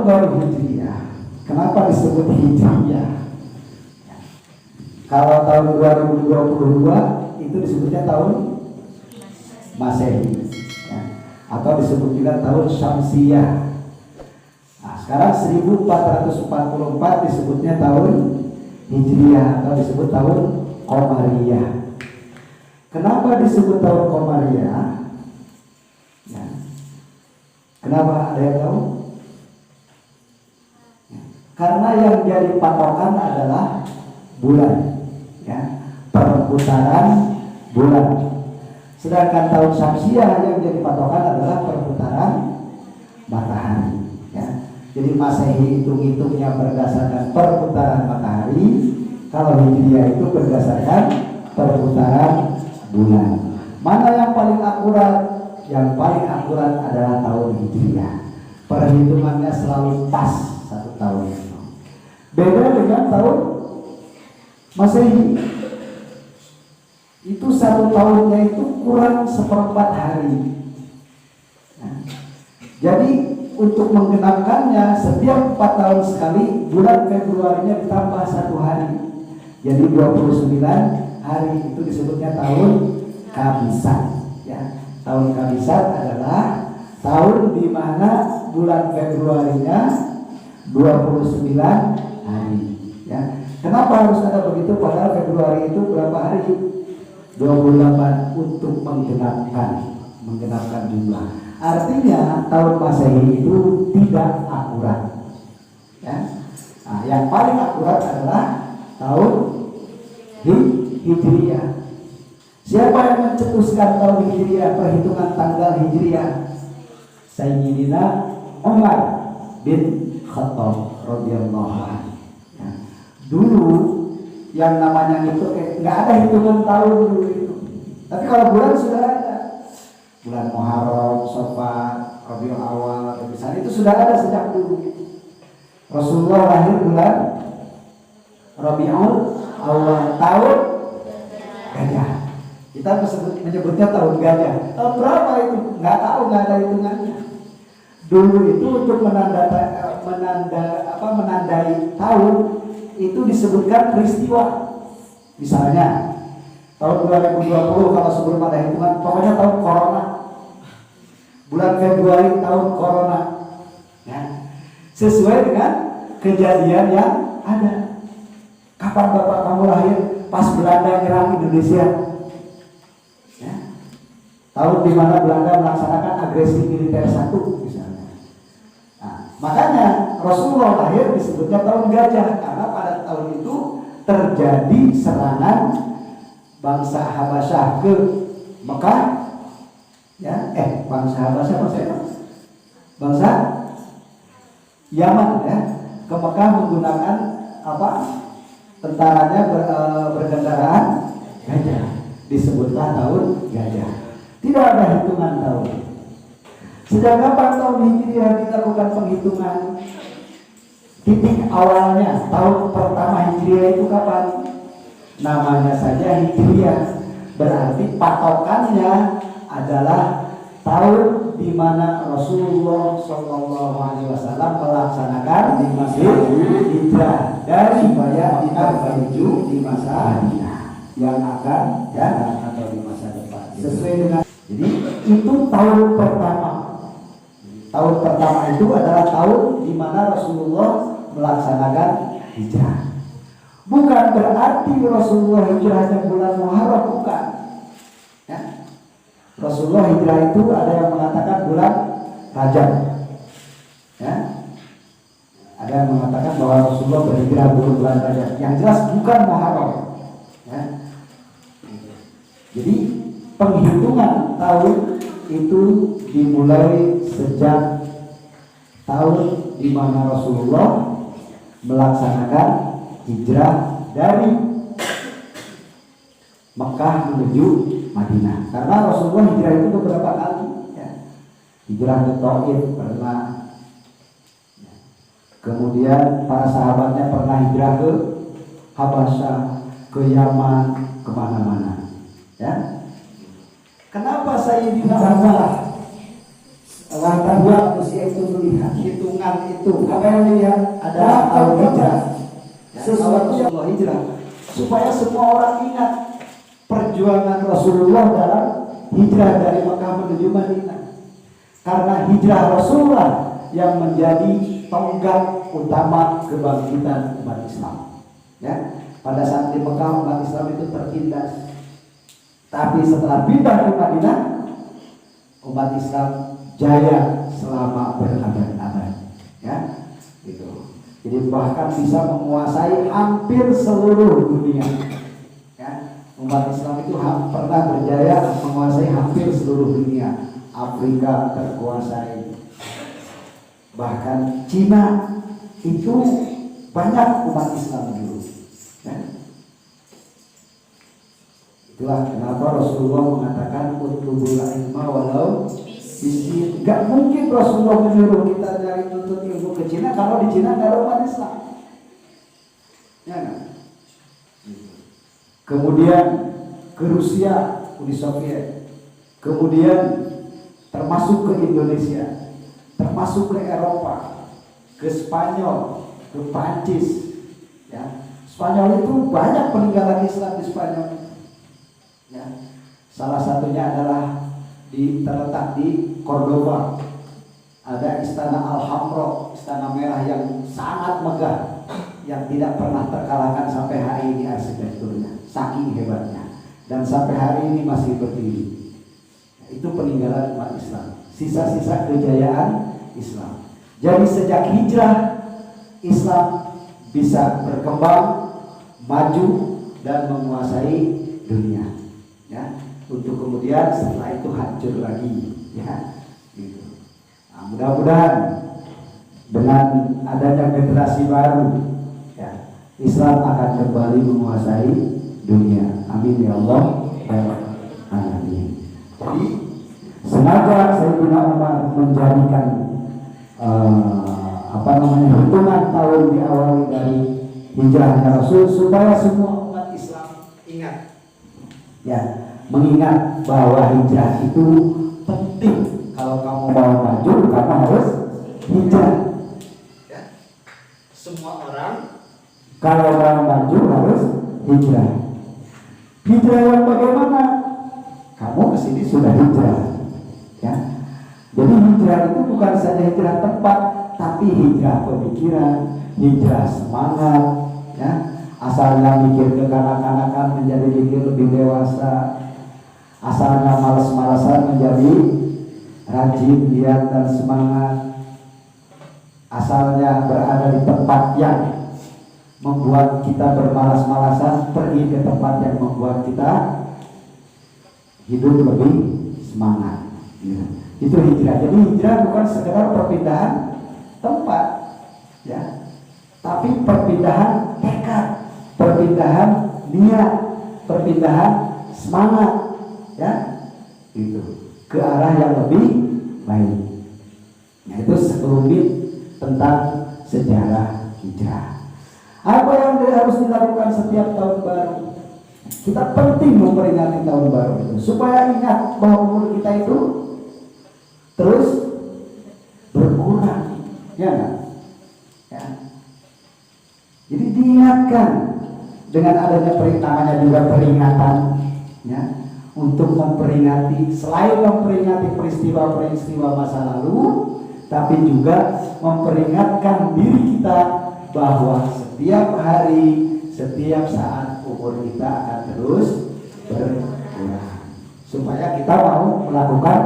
baru Hijriah. Kenapa disebut Hijriah? Kalau tahun 2022 itu disebutnya tahun Masehi, ya. Atau disebut juga tahun Syamsiyah. Nah, sekarang 1444 disebutnya tahun Hijriah atau disebut tahun Qamariyah. Kenapa disebut tahun Qamariyah? Ya. Kenapa, ada yang tahu? Ya. Karena yang jadi patokan adalah bulan, ya, perputaran bulan. Sedangkan tahun Syamsiyah yang jadi patokan adalah perputaran matahari, ya. Jadi Masehi hitung-hitungnya berdasarkan perputaran matahari, kalau Hijriah itu berdasarkan perputaran bulan. Mana yang paling akurat? Yang paling akurat adalah tahun Hijriah. Perhitungannya selalu pas satu tahun. Beda dengan tahun Masehi. Itu satu tahunnya itu kurang 1/4 hari. Nah, jadi untuk menggenapkannya setiap 4 tahun sekali bulan Februarinya ditambah 1 hari. Jadi 29 hari, itu disebutnya tahun Kabisat, ya. Tahun Kabisat adalah tahun di mana bulan Februarinya 29 hari, ya. Kenapa harus ada begitu? Padahal Februari itu berapa hari? 28 untuk menggenapkan jumlah. Artinya tahun Masehi itu tidak akurat, ya. Nah, yang paling akurat adalah tahun Hijriah. Siapa yang mencetuskan tahun Hijriah, perhitungan tanggal Hijriah? Sayyidina Umar bin Khattab radhiyallahu anhu. Ya. Dulu yang namanya itu nggak ada hitungan tahun dulu itu. Tapi kalau bulan sudah ada. Bulan Muharram, Safar, Rabiul Awal, Rabiul itu sudah ada sejak dulu. Rasulullah lahir bulan Rabiul Awal, tahun gajah. Kita menyebutnya tahun gajah. Tahun berapa itu? Nggak tahu, nggak ada hitungannya. Dulu itu untuk menandai tahun itu disebutkan peristiwa. Misalnya tahun 2020 kalau sebelum ada hitungan, pokoknya tahun corona. Bulan Februari tahun corona, ya. Sesuai dengan kejadian yang ada. Kapan bapak kamu lahir? Pas Belanda nyerang Indonesia, ya. Tahun di mana Belanda melaksanakan agresi militer 1 misalnya. Nah, makanya Rasulullah lahir disebutnya tahun gajah karena pada tahun itu terjadi serangan bangsa Habasyah ke Mekah, ya. Bangsa Habasyah bangsa Yaman, ya, ke Mekah menggunakan apa? Tentaranya berkendaraan gajah. Disebutlah tahun gajah. Tidak ada hitungan tahun. Sejak kapan tahun Hijriah dilakukan penghitungan? Titik awalnya tahun pertama Hijriah itu kapan? Namanya saja Hijriah, berarti patokannya adalah tahun di mana Rasulullah SAW melaksanakan hijrah dari Madinah menuju di masa yang akan datang atau di masa depan. Sesuai dengan, jadi itu tahun pertama. Tahun pertama itu adalah tahun di mana Rasulullah melaksanakan hijrah. Bukan berarti Rasulullah hijrahnya bulan Muharram, bukan. Ya. Rasulullah hijrah itu ada yang mengatakan bulan Rajab, ya. Ada yang mengatakan bahwa Rasulullah berhijrah bulan Rajab. Yang jelas bukan Muharram, ya. Jadi penghitungan tahun itu dimulai sejak tahun di mana Rasulullah melaksanakan hijrah dari Mekah menuju Madinah. Karena Rasulullah hijrah itu beberapa kali, ya. Hijrah ke Taif pernah, ya. Kemudian para sahabatnya pernah hijrah ke Habasyah, ke Yaman, kemana-mana, ya. Kenapa Sayyidina Umar Langkah manusia itu melihat hitungan itu. Apa yang dilihat adalah al-hijrah. Sesuatu yang Allah hijrah. Supaya semua orang ingat perjuangan Rasulullah dalam hijrah dari Mekah menuju Madinah. Karena hijrah Rasulullah yang menjadi tonggak utama kebangkitan umat Islam. Ya, pada saat di Mekah umat Islam itu tertindas. Tapi setelah pindah ke Madinah, umat Islam jaya selama berabad-abad. Ya, gitu. Jadi bahkan bisa menguasai hampir seluruh dunia. Ya, umat Islam itu pernah berjaya menguasai hampir seluruh dunia. Afrika terkuasai. Bahkan Cina itu banyak umat Islam dulu. Ya. Itulah kenapa Rasulullah mengatakan utlubul ilma walau bisir. Gak mungkin Rasulullah menyuruh kita dari nuntut ilmu ke Cina kalau di Cina gak ada umat Islam. Ya kan? Kemudian ke Rusia, Uni Soviet. Kemudian termasuk ke Indonesia, termasuk ke Eropa, ke Spanyol, ke Prancis. Ya. Spanyol itu banyak peninggalan Islam di Spanyol. Ya. Salah satunya adalah terletak di Cordoba. Ada Istana Alhambra, Istana Merah yang sangat megah, yang tidak pernah terkalahkan sampai hari ini arsitekturnya, saking hebatnya, dan sampai hari ini masih berdiri. Itu peninggalan umat Islam, sisa-sisa kejayaan Islam. Jadi sejak hijrah Islam bisa berkembang, maju dan menguasai dunia. Ya, untuk kemudian setelah itu hancur lagi. Ya, gitu. Nah, mudah-mudahan dengan adanya generasi baru, ya, Islam akan kembali menguasai dunia. Amin ya Allah. Amin. Jadi sengaja Sayyidina Umar menjadikan hitungan tahun diawali dari hijrahnya Rasul supaya semua umat Islam ingat, ya, mengingat bahwa hijrah itu penting. Kalau kamu mau maju, kamu harus hijrah. Ya. Semua orang kalau mau maju harus hijrah. Hijrah yang bagaimana? Kamu kesini sudah hijrah. Ya. Jadi hijrah itu bukan saja hijrah tempat, tapi hijrah pemikiran, hijrah semangat. Ya. Asalnya mikir kekanak-kanakan menjadi mikir lebih dewasa. Asalnya malas-malasan menjadi rajin, giat dan semangat. Asalnya berada di tempat yang membuat kita bermalas-malasan, pergi ke tempat yang membuat kita hidup lebih semangat. Ya. Itu hijrah. Jadi hijrah bukan sekedar perpindahan tempat, ya, tapi perpindahan tekad, perpindahan niat, perpindahan semangat, ya, itu ke arah yang lebih baik. Nah, itu sekelumit tentang sejarah hijrah. Apa yang harus dilakukan setiap tahun baru? Kita penting memperingati tahun baru itu supaya ingat bahwa umur kita itu terus berkurang, ya kan? Ya. Jadi diingatkan dengan adanya namanya juga peringatan, ya, untuk memperingati, selain memperingati peristiwa-peristiwa masa lalu, tapi juga memperingatkan diri kita bahwa setiap hari, setiap saat umur kita akan terus berkurang, supaya kita mau melakukan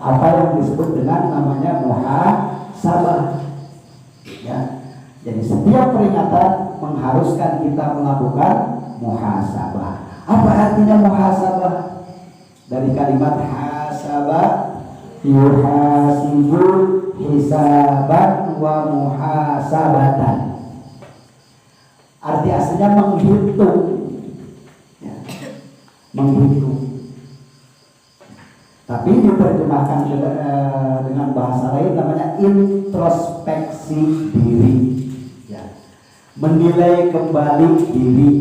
apa yang disebut dengan namanya muhasabah. Ya, jadi setiap peringatan mengharuskan kita melakukan muhasabah. Apa artinya muhasabah? Dari kalimat hasabah, yuhasibu hisaban wa muhasabatan. Arti aslinya menghitung, ya, menghitung. Tapi diterjemahkan dengan bahasa lain namanya introspeksi diri, ya. Menilai kembali diri,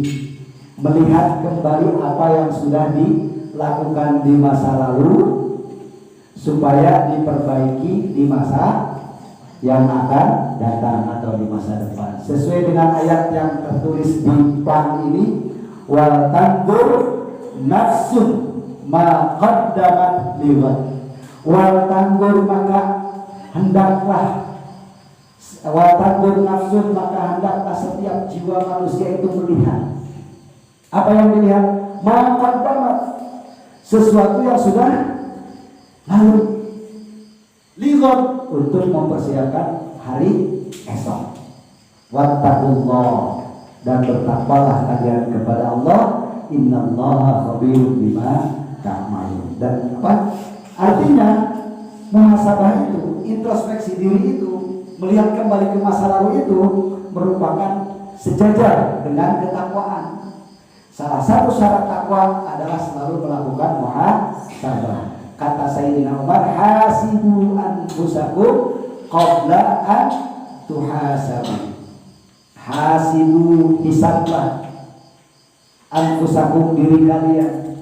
melihat kembali apa yang sudah dilakukan di masa lalu, supaya diperbaiki di masa yang akan datang atau di masa depan. Sesuai dengan ayat yang tertulis di plan ini, wal tanzur nafsun ma qaddamat liwat. Wal tanzur maka hendaklah setiap jiwa manusia itu melihat. Apa yang dilihat? Ma qaddamat, sesuatu yang sudah lalu, lihat untuk mempersiapkan hari esok. Wattaqullah, dan bertakwalah kalian kepada Allah. Innallaha khabirun bima ta'malun. Dan apa artinya muhasabah itu, introspeksi diri itu, melihat kembali ke masa lalu itu merupakan sejajar dengan ketakwaan. Salah satu syarat takwa adalah selalu melakukan muhasabah. Kata Sayyidina Umar, hasibu anfusakum qabla an tuhasabu. Hasibu, hisablah anfusakum, diri kalian,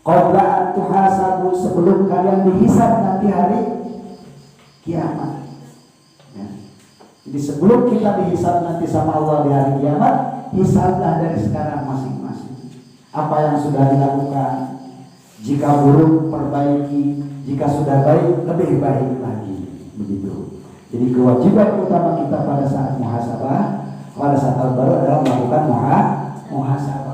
qabla an tuhasabu, sebelum kalian dihisab nanti hari kiamat. Ya. Jadi sebelum kita dihisab nanti sama Allah di hari kiamat, hisablah dari sekarang masing-masing. Apa yang sudah dilakukan, jika buruk perbaiki, jika sudah baik lebih baik lagi, begitu. Jadi kewajiban utama kita pada saat muhasabah, pada saat al-baru adalah melakukan muhasabah.